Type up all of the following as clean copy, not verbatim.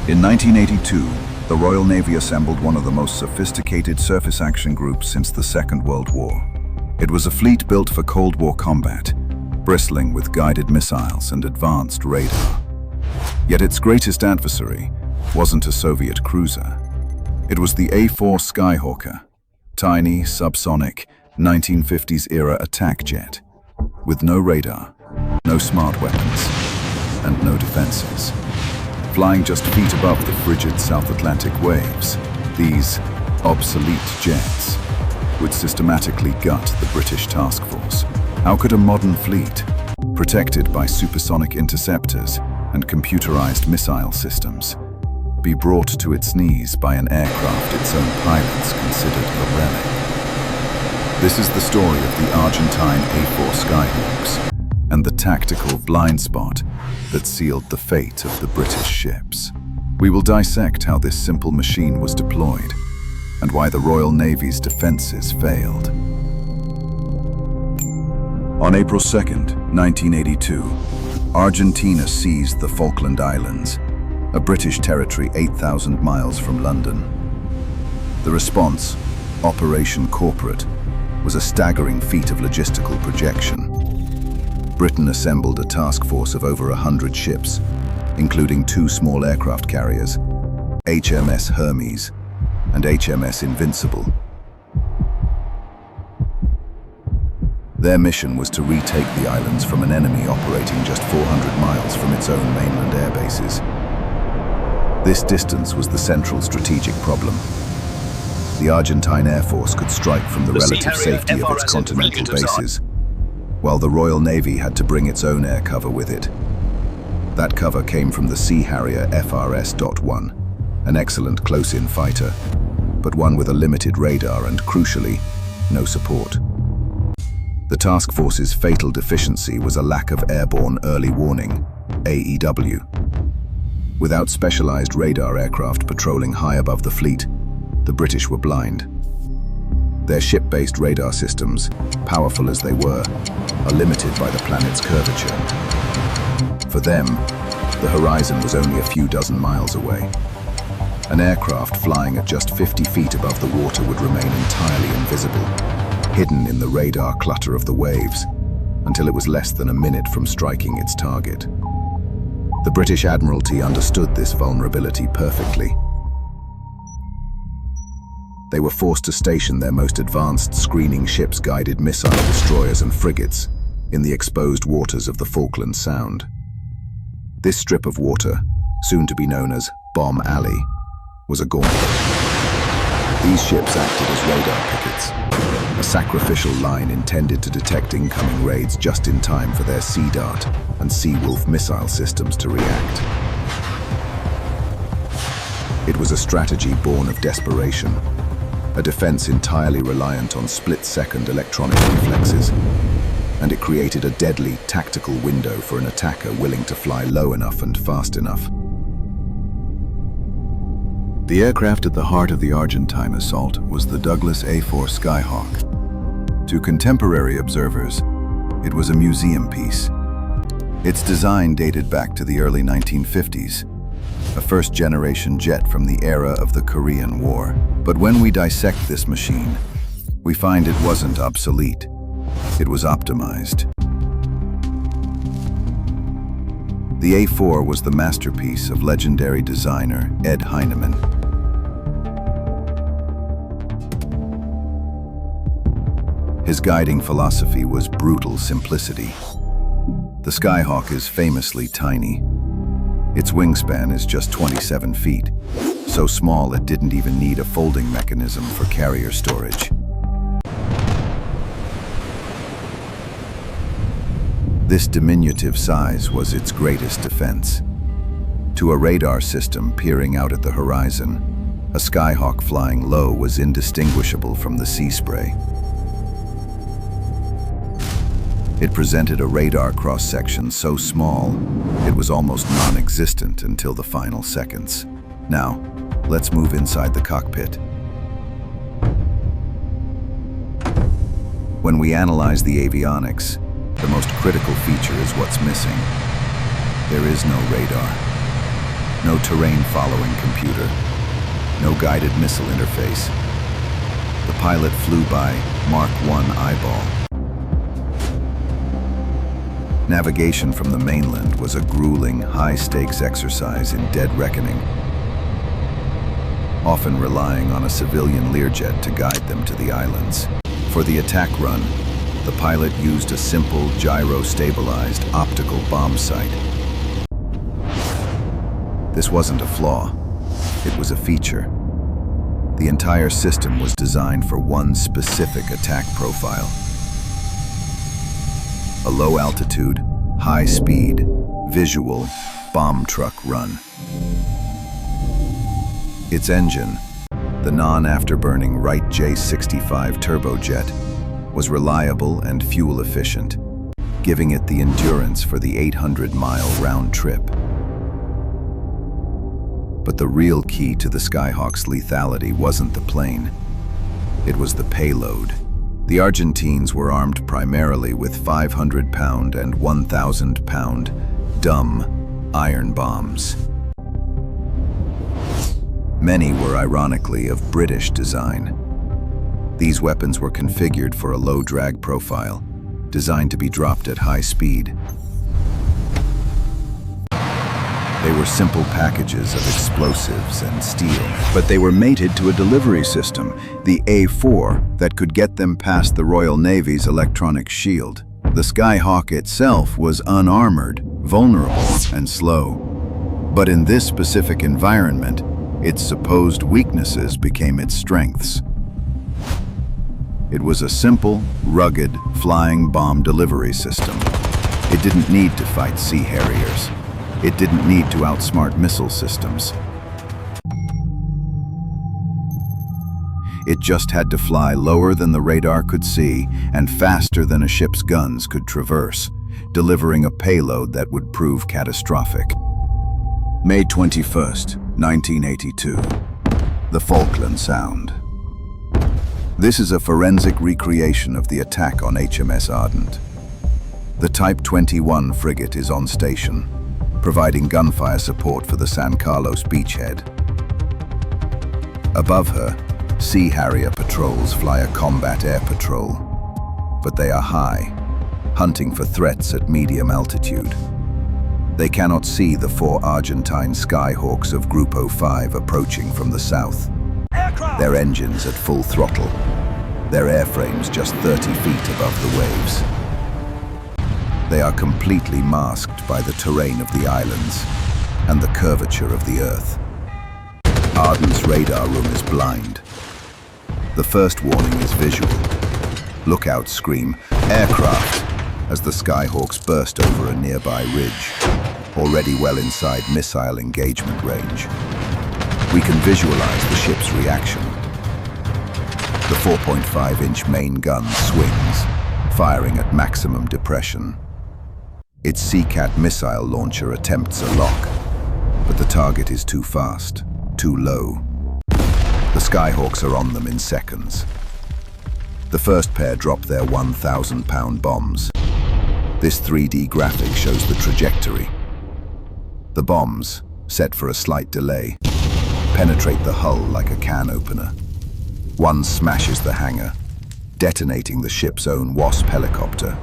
In 1982, the Royal Navy assembled one of the most sophisticated surface action groups since the Second World War. It was a fleet built for Cold War combat, bristling with guided missiles and advanced radar. Yet its greatest adversary wasn't a Soviet cruiser. It was the A-4 Skyhawk, tiny, subsonic, 1950s-era attack jet, with no radar, no smart weapons, and no defenses. Flying just feet above the frigid South Atlantic waves, these obsolete jets would systematically gut the British task force. How could a modern fleet, protected by supersonic interceptors and computerized missile systems, be brought to its knees by an aircraft its own pilots considered a relic? This is the story of the Argentine A-4 Skyhawks and the tactical blind spot that sealed the fate of the British ships. We will dissect how this simple machine was deployed and why the Royal Navy's defenses failed. On April 2nd, 1982, Argentina seized the Falkland Islands, a British territory 8,000 miles from London. The response, Operation Corporate, was a staggering feat of logistical projection. Britain assembled a task force of over 100 ships, including 2 small aircraft carriers, HMS Hermes and HMS Invincible. Their mission was to retake the islands from an enemy operating just 400 miles from its own mainland air bases. This distance was the central strategic problem. The Argentine Air Force could strike from the relative safety of its continental bases, while the Royal Navy had to bring its own air cover with it. That cover came from the Sea Harrier FRS.1, an excellent close-in fighter, but one with a limited radar and, crucially, no support. The task force's fatal deficiency was a lack of airborne early warning, AEW. Without specialized radar aircraft patrolling high above the fleet, the British were blind. Their ship-based radar systems, powerful as they were, are limited by the planet's curvature. For them, the horizon was only a few dozen miles away. An aircraft flying at just 50 feet above the water would remain entirely invisible, hidden in the radar clutter of the waves, until it was less than a minute from striking its target. The British Admiralty understood this vulnerability perfectly. They were forced to station their most advanced screening ships, guided missile destroyers and frigates, in the exposed waters of the Falkland Sound. This strip of water, soon to be known as Bomb Alley, was a gauntlet. These ships acted as radar pickets, a sacrificial line intended to detect incoming raids just in time for their Sea Dart and Sea Wolf missile systems to react. It was a strategy born of desperation, a defense entirely reliant on split-second electronic reflexes, and it created a deadly tactical window for an attacker willing to fly low enough and fast enough. The aircraft at the heart of the Argentine assault was the Douglas A-4 Skyhawk. To contemporary observers, it was a museum piece. Its design dated back to the early 1950s, a first-generation jet from the era of the Korean War. But when we dissect this machine, we find it wasn't obsolete. It was optimized. The A-4 was the masterpiece of legendary designer Ed Heinemann. His guiding philosophy was brutal simplicity. The Skyhawk is famously tiny. Its wingspan is just 27 feet, so small it didn't even need a folding mechanism for carrier storage. This diminutive size was its greatest defense. To a radar system peering out at the horizon, a Skyhawk flying low was indistinguishable from the sea spray. It presented a radar cross-section so small, it was almost non-existent until the final seconds. Now, let's move inside the cockpit. When we analyze the avionics, the most critical feature is what's missing. There is no radar. No terrain following computer. No guided missile interface. The pilot flew by Mark I eyeball. Navigation from the mainland was a grueling, high-stakes exercise in dead reckoning, often relying on a civilian Learjet to guide them to the islands. For the attack run, the pilot used a simple gyro-stabilized optical bomb sight. This wasn't a flaw, it was a feature. The entire system was designed for one specific attack profile. A low-altitude, high-speed, visual bomb truck run. Its engine, the non-afterburning Wright J65 turbojet, was reliable and fuel-efficient, giving it the endurance for the 800-mile round trip. But the real key to the Skyhawk's lethality wasn't the plane. It was the payload. The Argentines were armed primarily with 500-pound and 1,000-pound dumb iron bombs. Many were ironically of British design. These weapons were configured for a low drag profile, designed to be dropped at high speed. They were simple packages of explosives and steel, but they were mated to a delivery system, the A-4, that could get them past the Royal Navy's electronic shield. The Skyhawk itself was unarmored, vulnerable, and slow. But in this specific environment, its supposed weaknesses became its strengths. It was a simple, rugged, flying bomb delivery system. It didn't need to fight Sea Harriers. It didn't need to outsmart missile systems. It just had to fly lower than the radar could see and faster than a ship's guns could traverse, delivering a payload that would prove catastrophic. May 21st, 1982. The Falkland Sound. This is a forensic recreation of the attack on HMS Ardent. The Type 21 frigate is on station, providing gunfire support for the San Carlos beachhead. Above her, Sea Harrier patrols fly a combat air patrol, but they are high, hunting for threats at medium altitude. They cannot see the 4 Argentine Skyhawks of Group 05 approaching from the south. Their engines at full throttle, their airframes just 30 feet above the waves. They are completely masked by the terrain of the islands and the curvature of the earth. Ardent's radar room is blind. The first warning is visual. Lookouts scream, "Aircraft!" as the Skyhawks burst over a nearby ridge, already well inside missile engagement range. We can visualize the ship's reaction. The 4.5-inch main gun swings, firing at maximum depression. Its Seacat missile launcher attempts a lock, but the target is too fast, too low. The Skyhawks are on them in seconds. The first pair drop their 1,000-pound bombs. This 3D graphic shows the trajectory. The bombs, set for a slight delay, penetrate the hull like a can opener. One smashes the hangar, detonating the ship's own Wasp helicopter.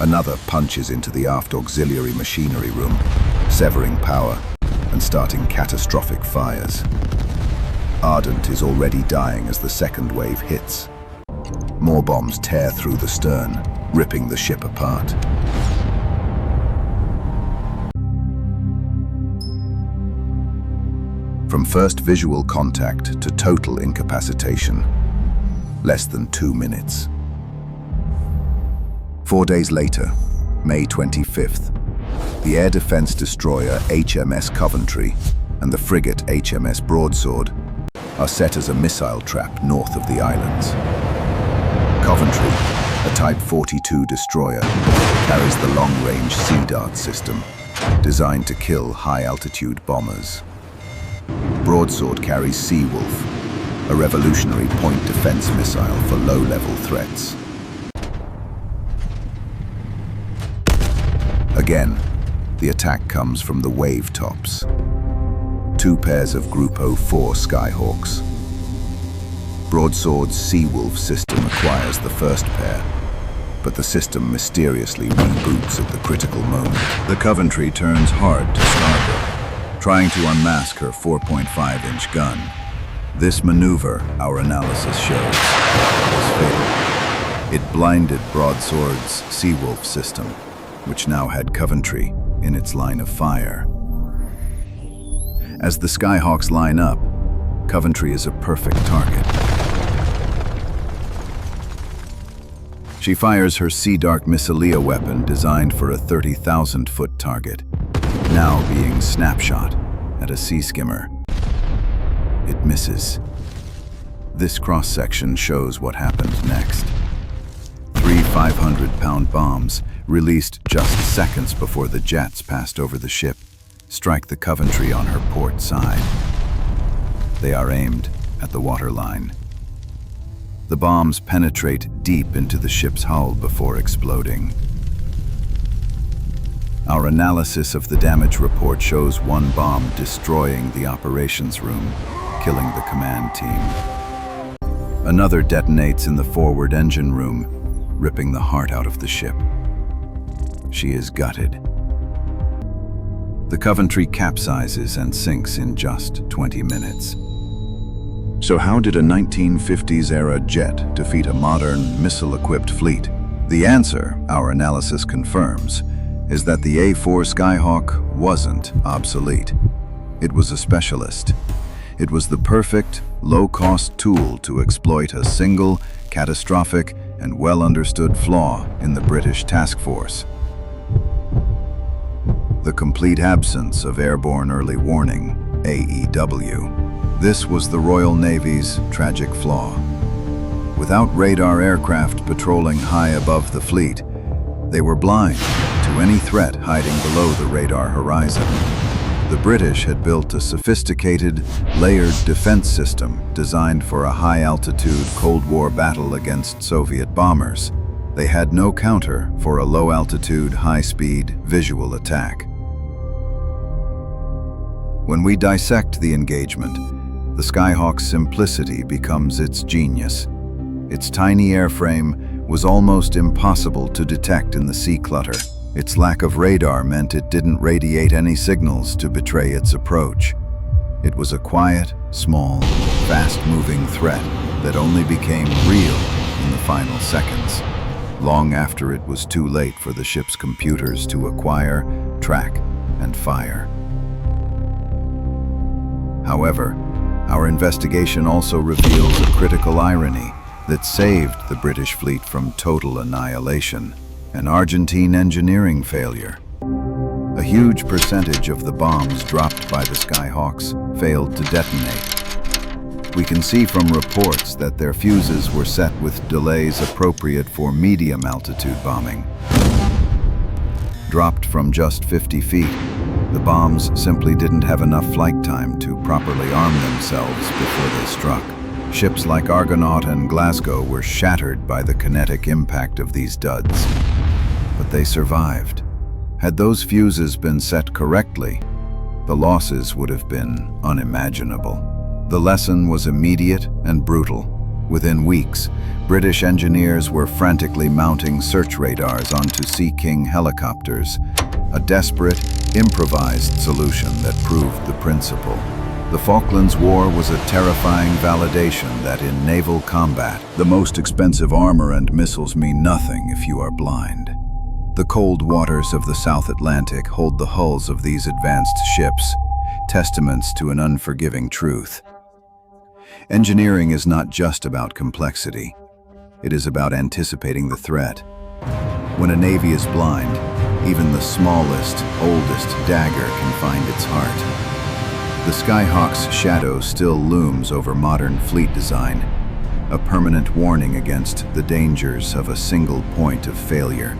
Another punches into the aft auxiliary machinery room, severing power and starting catastrophic fires. Ardent is already dying as the second wave hits. More bombs tear through the stern, ripping the ship apart. From first visual contact to total incapacitation, less than 2 minutes. 4 days later, May 25th, the air defense destroyer HMS Coventry and the frigate HMS Broadsword are set as a missile trap north of the islands. Coventry, a Type 42 destroyer, carries the long-range Sea Dart system, designed to kill high-altitude bombers. Broadsword carries Seawolf, a revolutionary point defense missile for low-level threats. Again, the attack comes from the wave tops. 2 pairs of Group A-4 Skyhawks. Broadsword's Seawolf system acquires the first pair, but the system mysteriously reboots at the critical moment. The Coventry turns hard to starboard, trying to unmask her 4.5-inch gun. This maneuver, our analysis shows, was fatal. It blinded Broadsword's Seawolf system, which now had Coventry in its line of fire. As the Skyhawks line up, Coventry is a perfect target. She fires her Sea Dark Missilia weapon designed for a 30,000-foot target, now being snapshot at a sea skimmer. It misses. This cross-section shows what happened next. 3 500-pound bombs, released just seconds before the jets passed over the ship, strike the Coventry on her port side. They are aimed at the waterline. The bombs penetrate deep into the ship's hull before exploding. Our analysis of the damage report shows 1 bomb destroying the operations room, killing the command team. Another detonates in the forward engine room, ripping the heart out of the ship. She is gutted. The Coventry capsizes and sinks in just 20 minutes. So how did a 1950s-era jet defeat a modern, missile-equipped fleet? The answer, our analysis confirms, is that the A-4 Skyhawk wasn't obsolete. It was a specialist. It was the perfect, low-cost tool to exploit a single, catastrophic, and well-understood flaw in the British task force: the complete absence of airborne early warning, AEW. This was the Royal Navy's tragic flaw. Without radar aircraft patrolling high above the fleet, they were blind to any threat hiding below the radar horizon. The British had built a sophisticated, layered defense system designed for a high-altitude Cold War battle against Soviet bombers. They had no counter for a low-altitude, high-speed visual attack. When we dissect the engagement, the Skyhawk's simplicity becomes its genius. Its tiny airframe was almost impossible to detect in the sea clutter. Its lack of radar meant it didn't radiate any signals to betray its approach. It was a quiet, small, fast-moving threat that only became real in the final seconds, long after it was too late for the ship's computers to acquire, track, and fire. However, our investigation also reveals a critical irony that saved the British fleet from total annihilation: an Argentine engineering failure. A huge percentage of the bombs dropped by the Skyhawks failed to detonate. We can see from reports that their fuses were set with delays appropriate for medium-altitude bombing. Dropped from just 50 feet, the bombs simply didn't have enough flight time to properly arm themselves before they struck. Ships like Argonaut and Glasgow were shattered by the kinetic impact of these duds. But they survived. Had those fuses been set correctly, the losses would have been unimaginable. The lesson was immediate and brutal. Within weeks, British engineers were frantically mounting search radars onto Sea King helicopters, a desperate, improvised solution that proved the principle. The Falklands War was a terrifying validation that in naval combat, the most expensive armor and missiles mean nothing if you are blind. The cold waters of the South Atlantic hold the hulls of these advanced ships, testaments to an unforgiving truth. Engineering is not just about complexity. It is about anticipating the threat. When a navy is blind, even the smallest, oldest dagger can find its heart. The Skyhawk's shadow still looms over modern fleet design, a permanent warning against the dangers of a single point of failure.